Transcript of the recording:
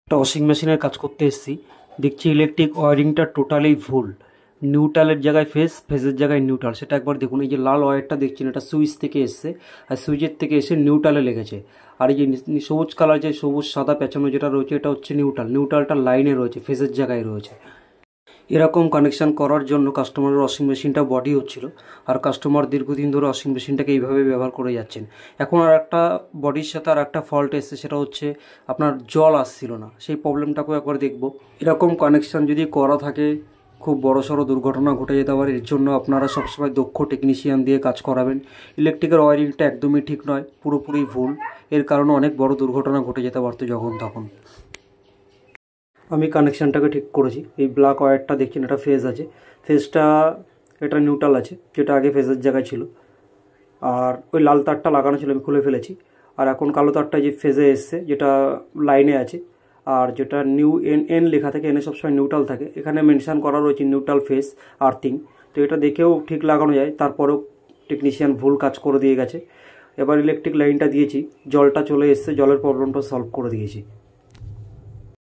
একটা ওয়াশিং মেশিনের কাজ করতে এসেছি, দেখছি ইলেকট্রিক ওয়ারিংটা টোটালি ভুল। নিউট্রালের জায়গায় ফেস, ফেসের জায়গায় নিউট্রাল। সেটা একবার দেখুন। এই যে লাল ওয়্যারটা দেখছেন, এটা সুইচ থেকে এসছে, আর সুইচের থেকে এসে নিউট্রালে লেগেছে। আর এই যে সবুজ কালার, যে সবুজ সাদা পেঁচানো যেটা রয়েছে, এটা হচ্ছে নিউট্রাল। নিউট্রালটা লাইনে রয়েছে, ফেসের জায়গায় রয়েছে। এরকম কানেকশান করার জন্য কাস্টমারের ওয়াশিং মেশিনটা বডি হচ্ছিল, আর কাস্টমার দীর্ঘদিন ধরে ওয়াশিং মেশিনটাকে এইভাবে ব্যবহার করে যাচ্ছেন। এখন আর একটা বডির সাথে আর একটা ফল্ট এসছে, সেটা হচ্ছে আপনার জল আসছিল না। সেই প্রবলেমটাকেও একবার দেখব। এরকম কানেকশান যদি করা থাকে, খুব বড়সড় দুর্ঘটনা ঘটে যেতে পারে। এর জন্য আপনারা সবসময় দক্ষ টেকনিশিয়ান দিয়ে কাজ করাবেন। ইলেকট্রিকের ওয়ারিংটা একদমই ঠিক নয়, পুরোপুরি ভুল। এর কারণে অনেক বড় দুর্ঘটনা ঘটে যেতে পারতো যখন তখন। আমি কানেকশানটাকে ঠিক করেছি। এই ব্ল্যাক ওয়্যারটা দেখছেন, এটা ফেজ আছে, ফেজটা এটা নিউট্রাল আছে, যেটা আগে ফেজের জায়গায় ছিল। আর ওই লাল তারটা লাগানো ছিল, আমি খুলে ফেলেছি। আর এখন কালো তারটা যে ফেজে এসছে, যেটা লাইনে আছে, আর যেটা নিউ এন এন লেখা থাকে, এনে সবসময় নিউট্রাল থাকে, এখানে মেনশান করা রয়েছে নিউট্রাল ফেজ আর্থিং। তো এটা দেখেও ঠিক লাগানো যায়, তারপরেও টেকনিশিয়ান ভুল কাজ করে দিয়ে গেছে। এবার ইলেকট্রিক লাইনটা দিয়েছি, জলটা চলে এসছে, জলের প্রবলেমটা সলভ করে দিয়েছি।